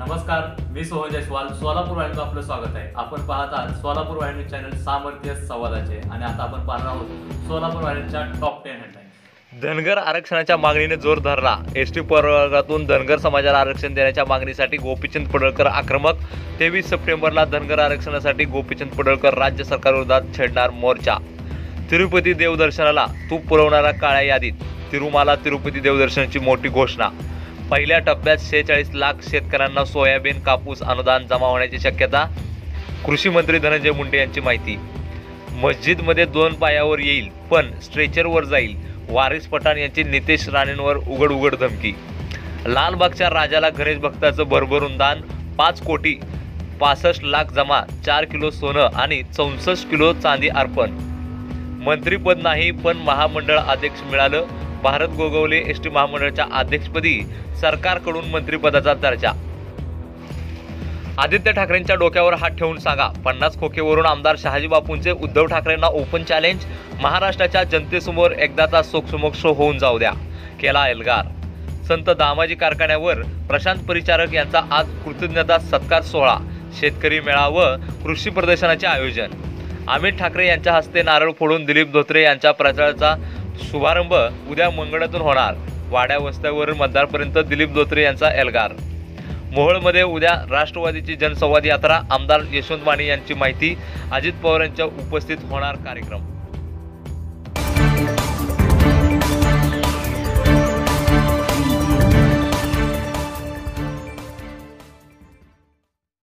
नमस्कार, मी सोहन जयस्वाल. सोलापूर वाहिनीचं आपलं स्वागत आहे. आपण पाहत आहात सोलापूर वाहिनी चॅनल सामर्थ्य संवादाचे आणि आता आपण पाहणार आहोत सोलापूर वाहिनीच्या टॉप 10 हेडलाईन्स. धनगर आरक्षणाच्या मागणीने जोर धरला. एसटी प्रवर्गातून धनगर समाजाला आरक्षण देण्याच्या मागणीसाठी गोपीचंद पडळकर आक्रमक. 23 सप्टेंबरला धनगर आरक्षणासाठी गोपीचंद पडळकर राज्य सरकारविरोधात छेडणार मोर्चा. तिरुपती देवदर्शनाला तूप पुरवणारा काळ्या यादीत. तिरुमाला तिरुपती देवदर्शनाची मोठी घोषणा. पहिल्या टप्प्यात 46 लाख शेतकऱ्यांना सोयाबीन कापूस अनुदान जमा होण्याची शक्यता. कृषी मंत्री धनंजय मुंडे यांची माहिती. मस्जिदमध्ये 2 पायावर येईल पण स्ट्रेचरवर जाईल. वारिस पठाण यांची नितेश राणेंवर उघड धमकी. लालबागच्या राजाला गणेश भक्ताचं भरभरून दान. 5 कोटी 65 लाख जमा. 4 किलो सोनं आणि 64 किलो चांदी अर्पण. मंत्रीपद नाही पण महामंडळ अध्यक्ष मिळालं. भारत गोगवले एसटी महामंडळाच्या अध्यक्षपदी. सरकारकडून मंत्रिपदाचा दर्जा. आदित्य ठाकरेंच्या डोक्यावर हात ठेवून सांगा. 50 खोकेवरून आमदार शहाजी बापूंचे उद्धव ठाकरेंना ओपन चॅलेंज. महाराष्ट्राच्या जनतेसमोर एकदाचा सोक्षमोक्ष होऊन जाऊ द्या, केला एल्गार. संत दामाजी कारखान्यावर प्रशांत परिचारक यांचा आज कृतज्ञता सत्कार सोहळा. शेतकरी मेळावं कृषी प्रदर्शनाचे आयोजन. अमित ठाकरे यांच्या हस्ते नारळ फोडून दिलीप धोत्रे यांच्या प्रचाराचा शुभारंभ उद्या मंगळातून होणार. वाड्या वस्त्यावरून मतदारपर्यंत दिलीप धोत्रे यांचा एल्गार. मोहोळमध्ये उद्या राष्ट्रवादीची जनसंवाद यात्रा. आमदार यशवंत माने यांची माहिती. अजित पवार यांच्या उपस्थित होणार कार्यक्रम.